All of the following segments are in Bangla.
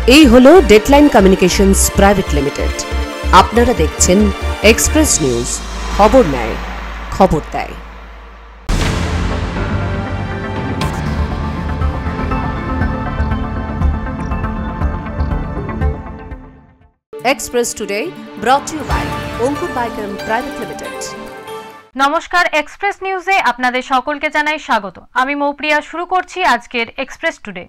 এই হলো ডেডলাইন কমিউনিকেশনস প্রাইভেট লিমিটেড। আপনারা দেখছেন এক্সপ্রেস নিউজ, খবর নেয়, খবর দেয়। Express Today brought you by Ankur Baikar private limited. নমস্কার, এক্সপ্রেস নিউজে আপনাদের সকলকে জানাই স্বাগত। আমি মৌপ্রিয়া। শুরু করছি আজকের এক্সপ্রেস টুডে।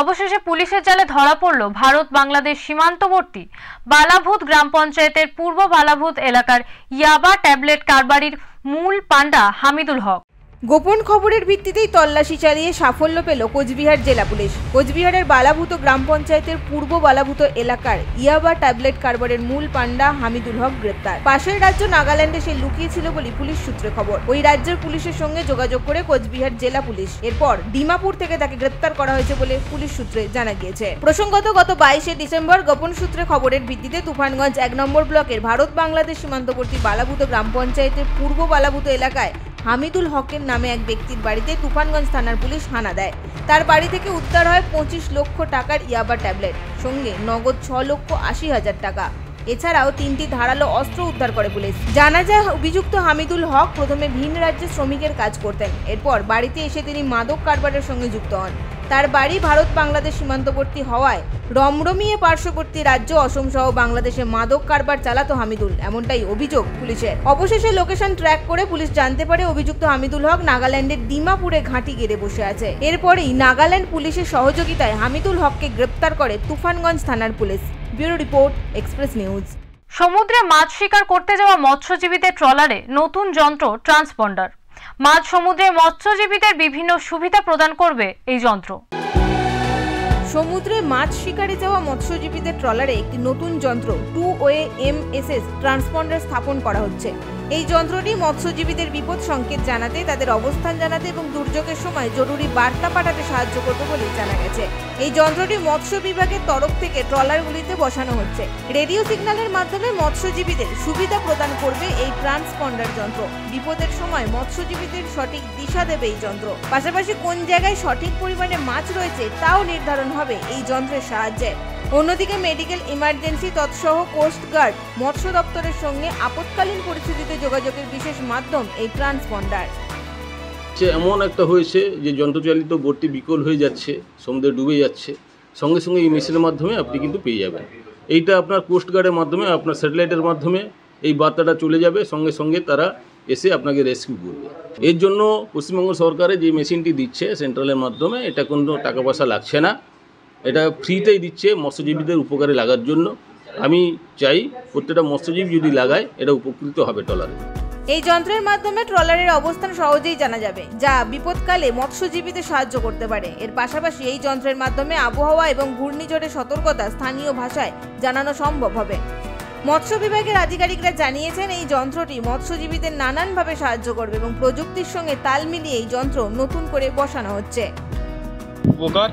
অবশেষে পুলিশের জালে ধরা পড়ল ভারত বাংলাদেশ সীমান্তবর্তী বালাভূত গ্রাম পঞ্চায়েতের পূর্ব বালাভূত এলাকার ইয়াবা ট্যাবলেট কারবারির মূল পান্ডা হামিদুল হক। গোপন খবরের ভিত্তিতেই তল্লাশি চালিয়ে সাফল্য পেল কোচবিহার জেলা পুলিশ। কোচবিহারের বালাভূত গ্রাম পঞ্চায়েতের পূর্ব বালাভূত এলাকার ইয়াবা ট্যাবলেট কারবারের মূল পান্ডা হামিদুল হক গ্রেপ্তার। পাশের রাজ্য নাগাল্যান্ডে সে লুকিয়েছিল বলে পুলিশ সূত্রে খবর। ওই রাজ্যের পুলিশের সঙ্গে যোগাযোগ করে কোচবিহার জেলা পুলিশ এরপর ডিমাপুর থেকে তাকে গ্রেপ্তার করা হয়েছে বলে পুলিশ সূত্রে জানা গিয়েছে। প্রসঙ্গত, গত 22শে ডিসেম্বর গোপন সূত্রে খবরের ভিত্তিতে তুফানগঞ্জ 1 নম্বর ব্লকের ভারত বাংলাদেশ সীমান্তবর্তী বালাভূত গ্রাম পঞ্চায়েতের পূর্ব বালাভূত এলাকায় হামিদুল হকের নামে এক ব্যক্তির বাড়িতে তুফানগঞ্জ থানার পুলিশ হানা দেয়। তার বাড়ি থেকে উদ্ধার হয় 25 লক্ষ টাকার ইয়াবা ট্যাবলেট, সঙ্গে নগদ 6,80,000 টাকা। এছাড়াও 3টি ধারালো অস্ত্র উদ্ধার করে পুলিশ। জানা যায়, অভিযুক্ত হামিদুল হক প্রথমে ভিন রাজ্যে শ্রমিকের কাজ করতেন। এরপর বাড়িতে এসে তিনি মাদক কারবারের সঙ্গে যুক্ত হন। তার বাড়ি ভারত বাংলাদেশ সীমান্তবর্তী হওয়ায় রমরমিয়ে পার্শ্ববর্তী রাজ্য অসম সহ বাংলাদেশে মাদক কারবার চালাতো হামিদুল, এমনটাই অভিযোগ পুলিশের। অবশেষে লোকেশন ট্র্যাক করে পুলিশ জানতে পারে অভিযুক্ত হামিদুল হক নাগাল্যান্ডের ডিমাপুরে ঘাঁটি গেড়ে বসে আছে। এরপরেই নাগাল্যান্ড পুলিশের সহযোগিতায় হামিদুল হককে গ্রেপ্তার করে তুফানগঞ্জ থানার police. Bureau report, Express news. সমুদ্রে মাছ শিকার করতে যাওয়া মৎস্যজীবীদের ট্রলারে নতুন যন্ত্র ট্রান্সপন্ডার। মাছ সমুদ্রে মৎস্যজীবীদের বিভিন্ন সুবিধা প্রদান করবে এই যন্ত্র। সমুদ্রে মাছ শিকারে যাওয়া মৎস্যজীবীদের ট্রলারে একটি নতুন যন্ত্র 2-ওয়ে MSS ট্রান্সপন্ডার স্থাপন করা হচ্ছে। এই যন্ত্রটি মৎস্যজীবীদের বিপদ সংকেত জানাতে, তাদের অবস্থান জানাতে এবং দুর্যোগের সময় জরুরি বার্তা পাঠাতে সাহায্য করবে বলে জানা গেছে। এই যন্ত্রটি মৎস্য বিভাগের তরফ থেকে ট্রলারগুলিতে বসানো হচ্ছে। রেডিও সিগন্যালের মাধ্যমে মৎস্যজীবীদের সুবিধা প্রদান করবে এই ট্রান্সপন্ডার যন্ত্র। বিপদের সময় মৎস্যজীবীদের সঠিক দিশা দেবে এই যন্ত্র। পাশাপাশি কোন জায়গায় সঠিক পরিমাণে মাছ রয়েছে তাও নির্ধারণ হবে এই যন্ত্রের সাহায্যে। অন্যদিকে মেডিকেল ইমার্জেন্সি তৎসহ কোস্টগার্ড, মৎস্য দপ্তরের সঙ্গে আপৎকালীন পরিস্থিতিতে যোগাযোগের বিশেষ মাধ্যম এই ট্রান্সপন্ডার। এমন একটা হয়েছে যে যন্ত্রচালিত বোটটি বিকল হয়ে যাচ্ছে, সমুদ্রে ডুবে যাচ্ছে, সঙ্গে সঙ্গে এই মেশিনের মাধ্যমে আপনি কিন্তু পেয়ে যাবেন। এইটা আপনার কোস্টগার্ডের মাধ্যমে, আপনার স্যাটেলাইটের মাধ্যমে এই বার্তাটা চলে যাবে, সঙ্গে সঙ্গে তারা এসে আপনাকে রেস্কিউ করবে। এর জন্য পশ্চিমবঙ্গ সরকারের যে মেশিনটি দিচ্ছে সেন্ট্রালের মাধ্যমে, এটা কোনো টাকা পয়সা লাগছে না, এটা ফ্রিতেই দিচ্ছে মৎস্যজীবীদের উপকারে লাগার জন্য। আমি চাই প্রত্যেকটা মৎস্যজীবী যদি লাগায় এটা উপকৃত হবে ট্রলারে। এই যন্ত্রের মাধ্যমে ট্রলারের অবস্থান সহজেই জানা যাবে, যা বিপদকালে মৎস্যজীবীদের সাহায্য করতে পারে। এর পাশাপাশি এই যন্ত্রের মাধ্যমে আবহাওয়া এবং ঘূর্ণিঝড়ের সতর্কতা স্থানীয় ভাষায় জানানো সম্ভব হবে। মৎস্য বিভাগের আধিকারিকরা জানিয়েছেন, এই যন্ত্রটি মৎস্যজীবীদের নানানভাবে সাহায্য করবে এবং প্রযুক্তির সঙ্গে তাল মিলিয়ে এই যন্ত্র নতুন করে বসানো হচ্ছে। উপকার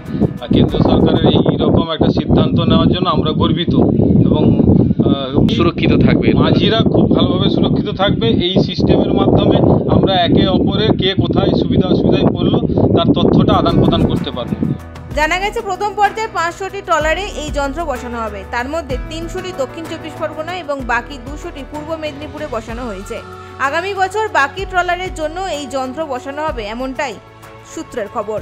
কেন্দ্র সরকারের এই রকম একটা সিদ্ধান্ত নেওয়ার জন্য আমরা গর্বিত এবং সুরক্ষিত থাকবে, মাঝিরা খুব ভালোভাবে সুরক্ষিত থাকবে। এই সিস্টেমের মাধ্যমে আমরা একে অপরের কে কোথায় সুবিধা অসুবিধায় পড়লো তার তথ্যটা আদান প্রদান করতে পারবো। জানা গেছে, প্রথম পর্যায়ে 500টি ট্রলারে এই যন্ত্র বসানো হবে। তার মধ্যে 300টি দক্ষিণ 24 পরগনা এবং বাকি 200টি পূর্ব মেদিনীপুরে বসানো হয়েছে। আগামী বছর বাকি ট্রলারের জন্য এই যন্ত্র বসানো হবে, এমনটাই সূত্রের খবর।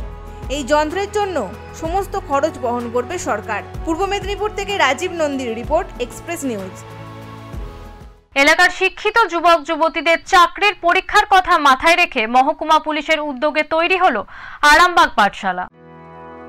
এই যন্ত্রের জন্য সমস্ত খরচ বহন করবে সরকার। পূর্ব মেদিনীপুর থেকে রাজীব নন্দীর রিপোর্ট, এক্সপ্রেস নিউজ। এলাকার শিক্ষিত যুবক যুবতীদের চাকরির পরীক্ষার কথা মাথায় রেখে মহকুমা পুলিশের উদ্যোগে তৈরি হলো আরামবাগ পাঠশালা।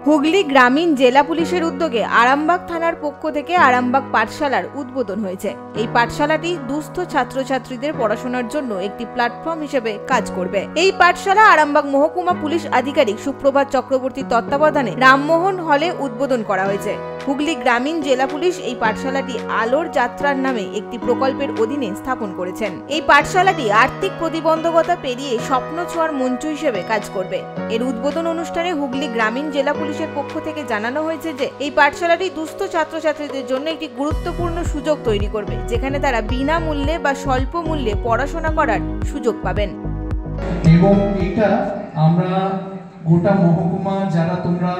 হুগলি গ্রামীণ জেলা পুলিশের উদ্যোগে আরামবাগ থানার পক্ষ থেকে আরামবাগ পাঠশালার উদ্বোধন হয়েছে। এই পাঠশালাটি দুস্থ ছাত্রছাত্রীদের পড়াশোনার জন্য একটি প্ল্যাটফর্ম হিসেবে কাজ করবে। এই পাঠশালা আরামবাগ মহকুমা পুলিশ আধিকারিক সুপ্রভাত চক্রবর্তীর তত্ত্বাবধানে রামমোহন হলে উদ্বোধন করা হয়েছে। হুগলি গ্রামীণ জেলা পুলিশ এই পাঠশালাটি আলোর যাত্রার নামে একটি প্রকল্পের অধীনে স্থাপন করেছেন। এই পাঠশালাটি আর্থিক প্রতিবন্ধকতা পেরিয়ে স্বপ্ন ছোঁয়ার মঞ্চ হিসেবে কাজ করবে। এর উদ্বোধন অনুষ্ঠানে হুগলি গ্রামীণ জেলা পুলিশের পক্ষ থেকে জানানো হয়েছে যে এই পাঠশালাটি দুস্থ ছাত্রছাত্রীদের জন্য একটি গুরুত্বপূর্ণ সুযোগ তৈরি করবে, যেখানে তারা বিনামূল্যে বা স্বল্প মূল্যে পড়াশোনা করার সুযোগ পাবেন। এবং এটা আমরা গোটা মহকুমা যারা তোমরা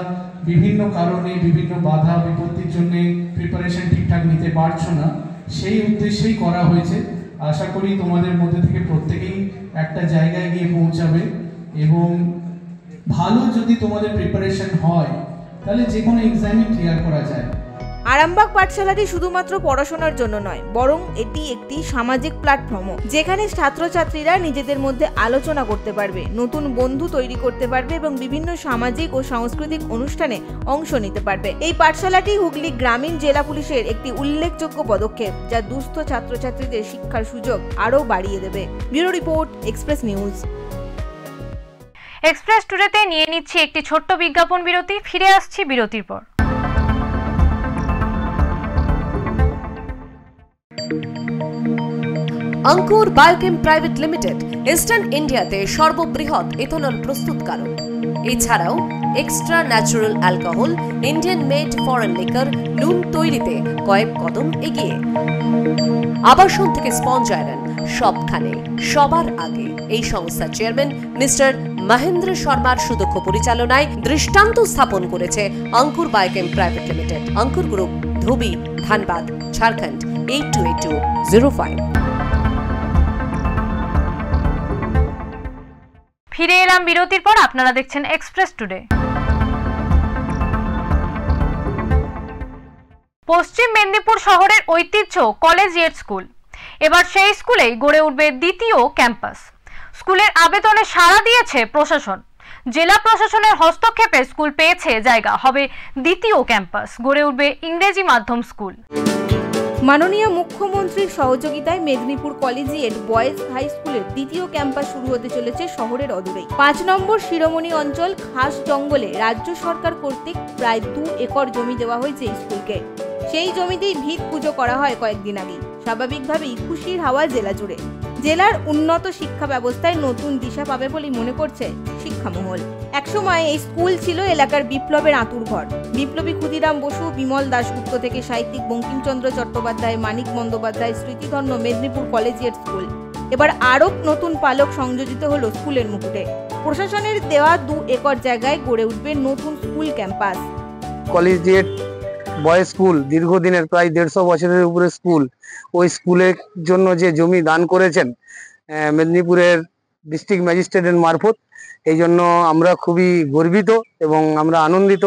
বিভিন্ন কারণে বিভিন্ন বাধা বিপত্তির জন্য প্রিপারেশন ঠিকঠাক নিতে পারছো না, সেই উদ্দেশ্যেই করা হয়েছে। আশা করি তোমাদের মধ্যে থেকে প্রত্যেকেই একটা জায়গায় গিয়ে পৌঁছাবে এবং ভালো যদি তোমাদের প্রিপারেশন হয় তাহলে যে কোনো এক্সামই ক্লিয়ার করা যায়। আরামবাগ পাঠশালাটি শুধুমাত্র পড়াশোনার জন্য নয়, বরং এটি একটি সামাজিক প্ল্যাটফর্মও, যেখানে ছাত্রছাত্রীরা নিজেদের মধ্যে আলোচনা করতে পারবে, নতুন বন্ধু তৈরি করতে পারবে এবং বিভিন্ন সামাজিক ও সাংস্কৃতিক অনুষ্ঠানে অংশ নিতে পারবে। এই পাঠশালাটি হুগলি গ্রামীণ জেলা পুলিশের একটি উল্লেখযোগ্য পদক্ষেপ, যা দুস্থ ছাত্রছাত্রীদের শিক্ষার সুযোগ আরও বাড়িয়ে দেবে। Bureau report, Express News. Express টুডেতে নিয়ে নিচ্ছি একটি ছোট্ট বিজ্ঞাপন বিরতি, ফিরে আসছি বিরতির পর। আঙ্কুর বায়োকেম প্রাইভেট লিমিটেড ইস্টার্ন ইন্ডিয়াতে সর্ববৃহৎ ইথেনল প্রস্তুতকারক। এছাড়াও extra natural alcohol, Indian made foreign liquor, নুন তৈরিতে কয়েক কদম এগিয়ে। আবাসন থেকে স্পঞ্জ আয়রন, সবখানে সবার আগে এই সংস্থার চেয়ারম্যান মিস্টার মহেন্দ্র শর্মার সুদক্ষ পরিচালনায় দৃষ্টান্ত স্থাপন করেছে Ankur Biochem private limited. Ankur group, Dhubi, Dhanbad, Jharkhand 828205। ফিরে এলাম বিরতির পর। আপনারা দেখছেন এক্সপ্রেস টুডে। পশ্চিম মেদিনীপুর শহরের ঐতিহ্য কলেজিয়েট স্কুল, এবার সেই স্কুলেই গড়ে উঠবে দ্বিতীয় ক্যাম্পাস। স্কুলের আবেদনে সাড়া দিয়েছে প্রশাসন। জেলা প্রশাসনের হস্তক্ষেপে স্কুল পেয়েছে জায়গা, হবে দ্বিতীয় ক্যাম্পাস, গড়ে উঠবে ইংরেজি মাধ্যম স্কুল। মাননীয় মুখ্যমন্ত্রীর সহযোগিতায় মেদিনীপুর কলেজিয়েট বয়েজ হাই স্কুলের দ্বিতীয় ক্যাম্পাস শুরু হতে চলেছে শহরের অদূরেই। 5 নম্বর শিরোমণি অঞ্চল খাস জঙ্গলে রাজ্য সরকার কর্তৃক প্রায় 2 একর জমি দেওয়া হয়েছে স্কুলকে। সেই জমিতেই ভিত পুজো করা হয় কয়েকদিন আগে। স্বাভাবিকভাবেই খুশির হাওয়া জেলা জুড়ে। জেলার উন্নত শিক্ষা ব্যবস্থায় নতুন দিশা পাবে বলেই মনে করছে শিক্ষামহল। একসময় এই স্কুল ছিল এলাকার বিপ্লবের আঁতুড়ঘর। বিপ্লবী ক্ষুদিরাম বসু, বিমল দাশগুপ্ত থেকে সাহিত্যিক বঙ্কিমচন্দ্র চট্টোপাধ্যায়, মানিক বন্দ্যোপাধ্যায় স্মৃতিধন্য মেদিনীপুর কলেজিয়েট স্কুল। এবার আরও নতুন পালক সংযোজিত হলো স্কুলের মুকুটে। প্রশাসনের দেওয়া 2 একর জায়গায় গড়ে উঠবে নতুন school campus. Collegiate boys school দীর্ঘদিনের, প্রায় 150 বছরের উপরে স্কুল। ওই স্কুলের জন্য যে জমি দান করেছেন মেদিনীপুরের ডিস্ট্রিক্ট ম্যাজিস্ট্রেটের মারফত, এই জন্য আমরা খুবই গর্বিত এবং আমরা আনন্দিত।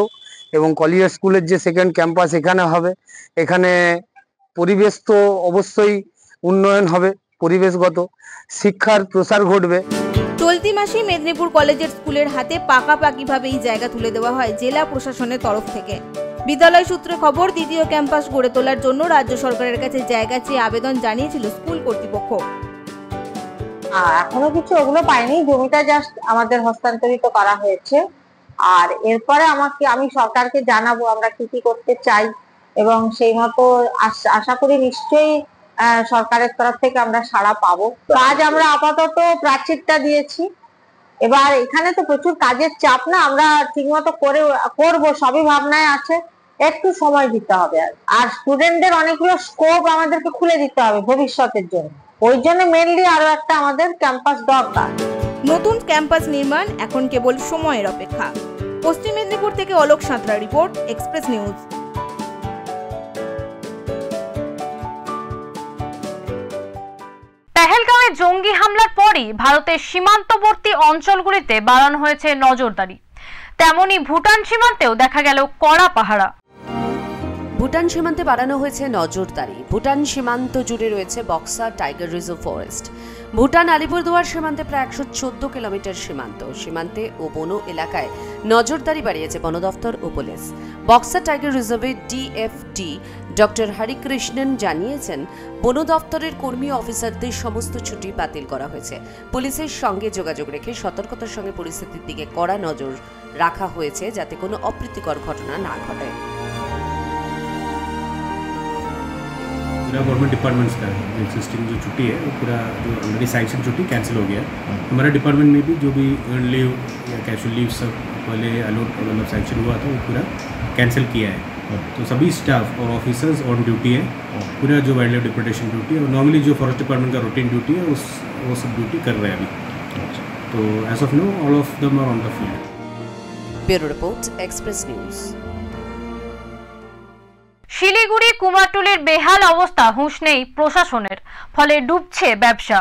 এবং কলেজিয়েট স্কুলের যে সেকেন্ড ক্যাম্পাস এখানে হবে, এখানে পরিবেশ তো অবশ্যই উন্নয়ন হবে, পরিবেশগত শিক্ষার প্রসার ঘটবে। চলতি মাসেই মেদিনীপুর কলেজিয়েট স্কুলের হাতে পাকাপাকিভাবে এই জায়গা তুলে দেওয়া হয় জেলা প্রশাসনের তরফ থেকে। বিদ্যালয় সূত্রে খবর, দ্বিতীয় ক্যাম্পাস গড়ে তোলার জন্য রাজ্য সরকারের কাছে জায়গা চেয়ে আবেদন জানিয়েছিল স্কুল কর্তৃপক্ষ। এখনো কিছু ওগুলো পাইনি, জমিটা জাস্ট আমাদের হস্তান্তরিত করা হয়েছে। আর এরপরে আমি সরকারকে জানাবো আমরা কি কি করতে চাই এবং সেই মতো আশা করি নিশ্চয়ই সরকারের তরফ থেকে আমরা সাড়া পাবো। কাজ আমরা আপাতত প্রাচীরটা দিয়েছি, এবার এখানে তো প্রচুর কাজের চাপ না, আমরা ঠিকমতো করবো সবই ভাবনায় আছে, একটু সময় দিতে হবে। আর স্টুডেন্টদের অনেকগুলো স্কোপ আমাদেরকে খুলে দিতে হবে ভবিষ্যতের জন্য, ওই জন্য মেনলি আরো একটা আমাদের ক্যাম্পাস দরকার। নতুন ক্যাম্পাস নির্মাণ এখন কেবল সময়ের অপেক্ষা। পশ্চিম মেদিনীপুর থেকে Alok Santra, report, Express News. পেহেলগাঁওয়ে জঙ্গি হামলার পরই ভারতের সীমান্তবর্তী অঞ্চলগুলিতে বাড়ানো হয়েছে নজরদারি। তেমনি ভুটান সীমান্তেও দেখা গেল কড়া পাহারা। ভুটান সীমান্তে বাড়ানো হয়েছে নজরদারি। ভুটান সীমান্ত জুড়ে রয়েছে Buxa tiger reserve forest. Bhutan Alipurduar সীমান্তে প্রায় 114 কিলোমিটার সীমান্তে ও বন এলাকায় নজরদারি বাড়িয়েছে বন দফতর ও পুলিশ। বক্সা টাইগার রিজার্ভের ডিএফটি ডক্টর হরিকৃষ্ণন জানিয়েছেন, বন দফতরের কর্মী অফিসারদের সমস্ত ছুটি বাতিল করা হয়েছে। পুলিশের সঙ্গে যোগাযোগ রেখে সতর্কতার সঙ্গে পরিস্থিতির দিকে কড়া নজর রাখা হয়েছে যাতে কোনো অপ্রীতিকর ঘটনা না ঘটে। पूरा गवर्नमेंट डिपार्टमेंट्स का एग्जिस्टिंग जो छुट्टी है वो पूरा जो ऑलरेडी सैंक्शन छुट्टी कैंसिल हो गया। हमारा डिपार्टमेंट में भी जो भी अर्न लीव या कैजुअल लीव सब पहले अलॉट मतलब सैंक्शन हुआ था वो पूरा कैंसिल किया है। तो सभी स्टाफ और ऑफिसर्स ऑन ड्यूटी है, पूरा जो वाइल्ड लाइफ डिप्रेडेशन ड्यूटी है और नॉर्मली जो फॉरेस्ट डिपार्टमेंट का रूटीन ड्यूटी है वो सब ड्यूटी कर रहे हैं अभी। तो as of now all of them are on the field. Bureau report, Express News. Siliguri কুমারটুলির বেহাল অবস্থা হুঁশ নেই প্রশাসনের, ফলে ডুবছে ব্যবসা।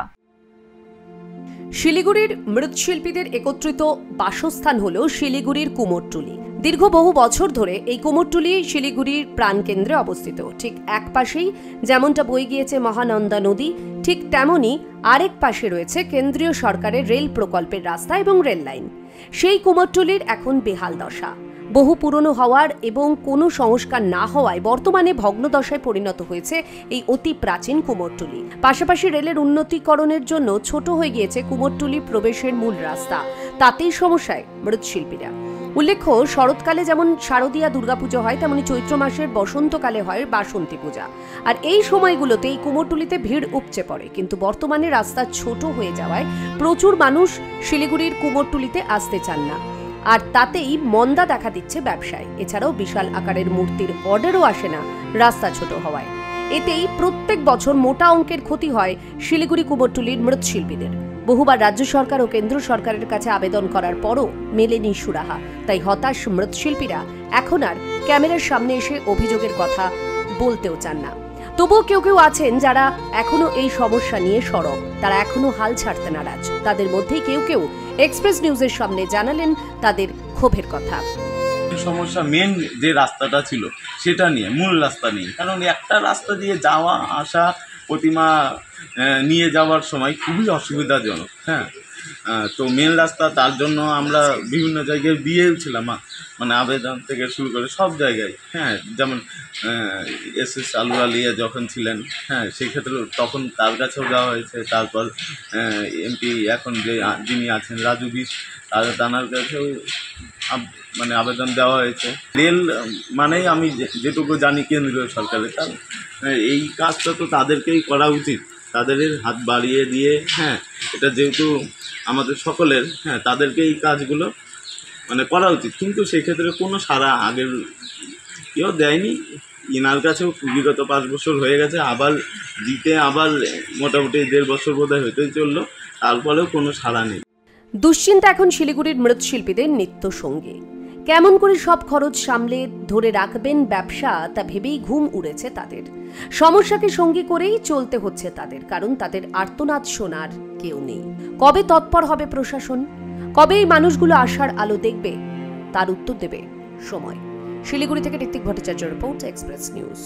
শিলিগুড়ির মৃৎশিল্পীদের একত্রিত বাসস্থান হল শিলিগুড়ির কুমোরটুলি। দীর্ঘ বহু বছর ধরে এই কুমোরটুলি শিলিগুড়ির প্রাণকেন্দ্রে অবস্থিত। ঠিক এক পাশেই যেমনটা বয়ে গিয়েছে মহানন্দা নদী, ঠিক তেমনই আরেক পাশে রয়েছে কেন্দ্রীয় সরকারের রেল প্রকল্পের রাস্তা এবং রেল লাইন। সেই কুমোরটুলির এখন বেহাল দশা। বহু পুরনো হওয়ার এবং কোনো সংস্কার না হওয়ায় বর্তমানে ভগ্নদশায় পরিণত হয়েছে এই অতি প্রাচীন কুমোরটুলি। পাশাপাশি রেলের উন্নতিকরণের জন্য ছোট হয়ে গিয়েছে কুমোরটুলি প্রবেশের মূল রাস্তা। তাতেই সমস্যায় মৃৎশিল্পীরা। উল্লেখ্য, শরৎকালে যেমন শারদীয়া দুর্গাপুজো হয়, তেমনি চৈত্র মাসের বসন্তকালে হয় বাসন্তী পূজা। আর এই সময়গুলোতে এই কুমোরটুলিতে ভিড় উপচে পড়ে। কিন্তু বর্তমানে রাস্তা ছোট হয়ে যাওয়ায় প্রচুর মানুষ শিলিগুড়ির কুমোরটুলিতে আসতে চান না। আর তাতেই মন্দা দেখা দিচ্ছে ব্যবসায়। এছাড়াও বিশাল আকারের মূর্তির অর্ডারও আসে না রাস্তা ছোট হওয়ায়। এতেই প্রত্যেক বছর মোটা অঙ্কের ক্ষতি হয় শিলিগুড়ি কুমোরটুলির মৃৎশিল্পীদের। বহুবার রাজ্য সরকার ও কেন্দ্র সরকারের কাছে আবেদন করার পরও মেলেনি সুরাহা। তাই হতাশ মৃৎশিল্পীরা এখন আর ক্যামেরার সামনে এসে অভিযোগের কথা বলতেও চান না। তবুও কেউ কেউ আছেন যারা এখনো এই সমস্যা নিয়ে সরব। তারা এখনো হাল ছাড়তে নারাজ। তাদের মধ্যেই কেউ কেউ এক্সপ্রেস নিউজের সামনে জানালেন তাদের ক্ষোভের কথা। সমস্যা মেন যে রাস্তাটা ছিল সেটা নিয়ে, মূল রাস্তা নিয়ে। কারণ একটা রাস্তা দিয়ে যাওয়া আসা, প্রতিমা নিয়ে যাওয়ার সময় খুবই অসুবিধাজনক। হ্যাঁ, তো মেন রাস্তা, তার জন্য আমরা বিভিন্ন জায়গায় দিয়েওছিলাম, মানে আবেদন থেকে শুরু করে সব জায়গায়। হ্যাঁ, যেমন এসএস আলুওয়ালিয়া যখন ছিলেন, হ্যাঁ, সেক্ষেত্রে তখন তার কাছেও দেওয়া হয়েছে। তারপর এমপি এখন যিনি আছেন রাজু বিশ, তার কাছেও মানে আবেদন দেওয়া হয়েছে। রেল মানেই আমি যেটুকু জানি কেন্দ্রীয় সরকারের, তার এই কাজটা তো তাদেরকেই করা উচিত, তাদের হাত বাড়িয়ে দিয়ে। হ্যাঁ, এটা যেহেতু আমাদের সকলের, হ্যাঁ, তাদেরকে এই কাজগুলো মানে করা উচিত। কিন্তু সেক্ষেত্রে কোনো সারা আগের কেউ দেয়নি। ইনার কাছেও বিগত 5 বছর হয়ে গেছে, আবার দিতে আবার মোটামুটি 1.5 বছর বোধহয় হতেই চললো, তারপরেও কোনো সাড়া নেই। দুশ্চিন্তা এখন শিলিগুড়ির মৃৎশিল্পীদের নিত্য সঙ্গী। কেমন করে সব খরচ সামলে ধরে রাখবেন ব্যবসা, তা ভেবেই ঘুম উড়েছে তাদের। সমস্যাকে সঙ্গী করেই চলতে হচ্ছে তাদের, কারণ তাদের আর্তনাদ শোনার কেউ নেই। কবে তৎপর হবে প্রশাসন? কবে এই মানুষগুলো আশার আলো দেখবে? তার উত্তর দেবে সময়। শিলিগুড়ি থেকে ঋত্বিক ভট্টাচার্যের রিপোর্ট, এক্সপ্রেস নিউজ।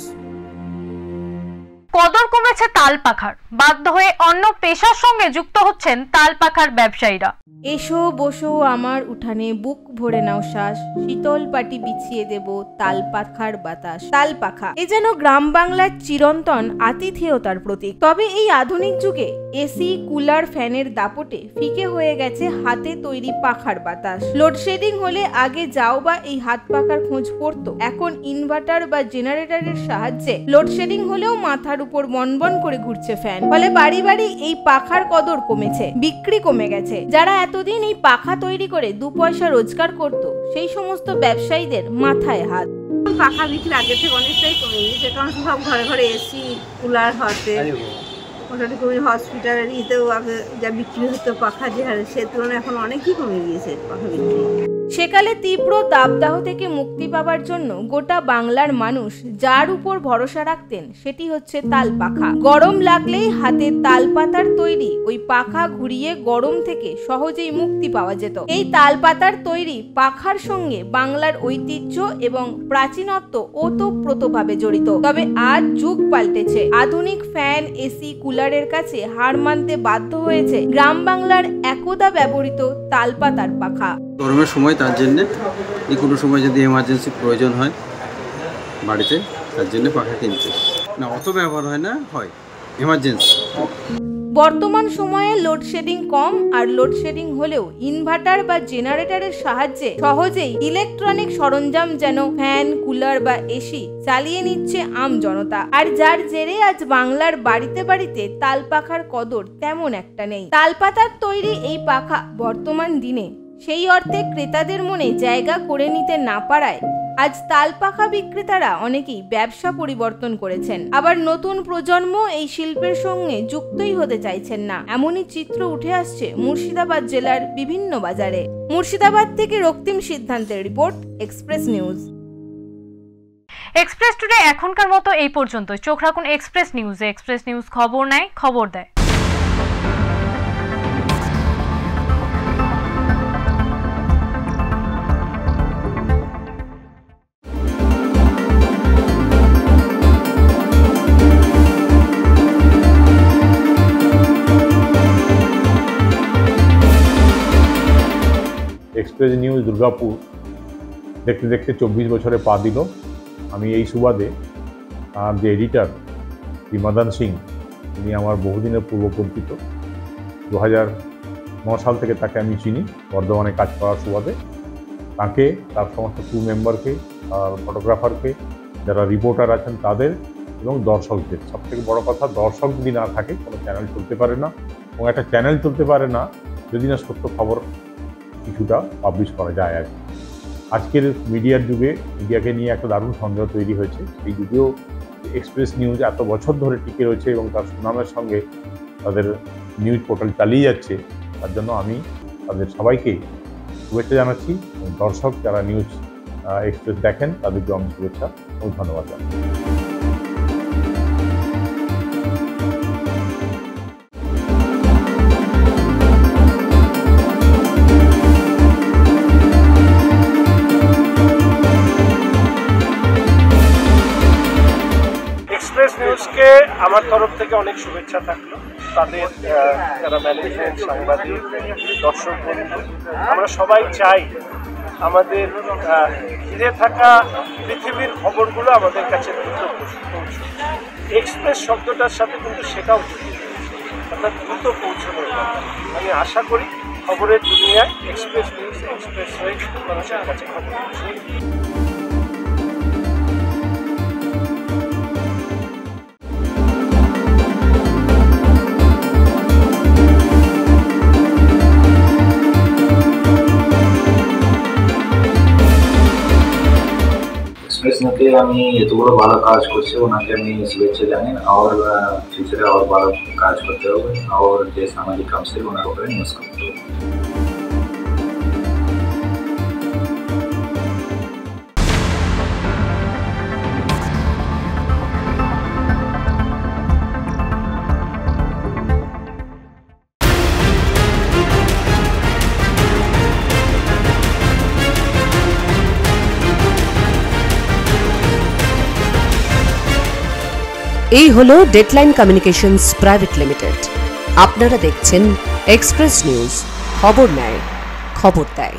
কদর কমেছে তাল পাখার, বাধ্য হয়ে অন্য পেশার সঙ্গে যুক্ত হচ্ছেন তাল পাখার ব্যবসায়ীরা। এসো বসো আমার উঠানে, বুক ভরে নাও শ্বাস, শীতল পাটি বিছিয়ে দেব তাল পাখার বাতাস। তাল পাখা এ যেন গ্রাম বাংলার চিরন্তন আতিথেয়তার প্রতীক। তবে এই আধুনিক যুগে এসি, কুলার, ফ্যানের দাপটে ফিকে হয়ে গেছে হাতে তৈরি পাখার বাতাস। লোডশেডিং হলে আগে যাও বা এই হাত পাখার খোঁজ পড়তো, এখন ইনভার্টার বা জেনারেটরের সাহায্যে লোডশেডিং হলেও মাথার উপর বনবন করে ঘুরছে ফ্যান। ফলে বাড়ি বাড়ি এই পাখার কদর কমেছে, বিক্রি কমে গেছে। যারা এতদিন এই পাখা তৈরি করে 2 পয়সা রোজগার করত, সেই সমস্ত ব্যবসায়ীদের মাথায় হাত। পাখা বিক্রি আগে থেকে অনেকটাই কমে গিয়েছে, কারণ সব ঘরে ঘরে এসি, কুলার হতে মোটামুটি কমে। হসপিটালের ইতেও আগে যা বিক্রি হতো পাখা যে হারে, সে তুলনায় এখন অনেকই কমে গিয়েছে পাখা বিক্রি। সেকালে তীব্র দাবদাহ থেকে মুক্তি পাওয়ার জন্য গোটা বাংলার মানুষ যার উপর ভরসা রাখতেন সেটি হচ্ছে তাল পাখা। গরম লাগলেই হাতে তাল পাতার তৈরি ওই পাখা ঘুরিয়ে গরম থেকে সহজেই মুক্তি পাওয়া যেত। এই তাল পাতার তৈরি পাখার সঙ্গে বাংলার ঐতিহ্য এবং প্রাচীনত্ব ওতপ্রোতভাবে জড়িত। তবে আজ যুগ পাল্টেছে, আধুনিক ফ্যান, এসি, কুলারের কাছে হার মানতে বাধ্য হয়েছে গ্রাম বাংলার একদা ব্যবহৃত তাল পাতার পাখা। গরমের সময় তার জন্যে কোনো সময় যদি এমার্জেন্সি প্রয়োজন হয় বাড়িতে, তার জন্য পাখা কিনতে না, অত ব্যবহার হয় না, হয় এমার্জেন্সি। বর্তমান সময়ে লোডশেডিং কম, আর লোডশেডিং হলেও ইনভার্টার বা জেনারেটরের সাহায্যে সহজেই ইলেকট্রনিক সরঞ্জাম যেন ফ্যান, কুলার বা এসি চালিয়ে নিচ্ছে আম জনতা। আর যার জেরে আজ বাংলার বাড়িতে বাড়িতে তাল পাখার কদর তেমন একটা নেই। তালপাতার তৈরি এই পাখা বর্তমান দিনে সেই অর্থে ক্রেতাদের মনে জায়গা করে নিতে না পারায় আজ তালপাখা বিক্রেতারা অনেকেই ব্যবসা পরিবর্তন করেছেন, আবার নতুন প্রজন্ম এই শিল্পের সঙ্গে যুক্তই হতে চাইছেন না। এমনই চিত্র উঠে আসছে মুর্শিদাবাদ জেলার বিভিন্ন বাজারে। মুর্শিদাবাদ থেকে রক্তিম সিদ্ধান্তের report, Express News. Express today এখনকার মতো এই পর্যন্ত। চোখ রাখুন এক্সপ্রেস নিউজে। এক্সপ্রেস নিউজ খবর নেয়, খবর দেয়। এক্সপ্রেস নিউজ দুর্গাপুর দেখতে দেখতে 24 বছরে পা দিল। আমি এই সুবাদে আর যে এডিটর মদন সিং, তিনি আমার বহুদিনের পূর্বপরিচিত। 2009 সাল থেকে তাকে আমি চিনি বর্ধমানে কাজ করার সুবাদে। তাকে, তার সমস্ত ক্রু মেম্বারকে, আর ফটোগ্রাফারকে, যারা রিপোর্টার আছেন তাদের এবং দর্শকদের, সবথেকে বড় কথা দর্শক যদি না থাকে কোনো চ্যানেল চলতে পারে না, এবং একটা চ্যানেল চলতে পারে না যদি না সত্য খবর কিছুটা পাবলিশ করা যায়। আর আজকের মিডিয়ার যুগে মিডিয়াকে নিয়ে একটা দারুণ সন্দেহ তৈরি হয়েছে। এই যুগেও এক্সপ্রেস নিউজ এত বছর ধরে টিকে রয়েছে এবং তার সুনামের সঙ্গে তাদের নিউজ পোর্টাল চালিয়ে যাচ্ছে, তার জন্য আমি তাদের সবাইকে শুভেচ্ছা জানাচ্ছি। এবং দর্শক যারা নিউজ এক্সপ্রেস দেখেন তাদেরকে আমি শুভেচ্ছা এবং ধন্যবাদ জানাই। এক্সপ্রেস নিউজকে আমার তরফ থেকে অনেক শুভেচ্ছা থাকলো। তাদের যারা ম্যানেজমেন্ট, সাংবাদিক, দর্শক বন্ধু, আমরা সবাই চাই আমাদের ঘিরে থাকা পৃথিবীর খবরগুলো আমাদের কাছে দ্রুত পৌঁছুক। এক্সপ্রেস শব্দটার সাথে কিন্তু সেটাও জড়িত, অর্থাৎ দ্রুত পৌঁছানোর কথা। আমি আশা করি খবরের দুনিয়ায় এক্সপ্রেস নিউজ এক্সপ্রেস হয়ে মানুষের কাছে খবর পৌঁছবে। एक्सप्रेस में আমি এত বড় ভালো কাজ করছে, ওনাকে আমি শুভেচ্ছা জানাই। और फ्यूचर और ভালো কাজ করতে হবে, और যে সামাজিক কাম से ওনার উপরে নিউজ করতে হবে। এই হলো ডেডলাইন কমিউনিকেশনস প্রাইভেট লিমিটেড। আপনারা দেখছেন এক্সপ্রেস নিউজ, খবর নেয়, খবর দেয়।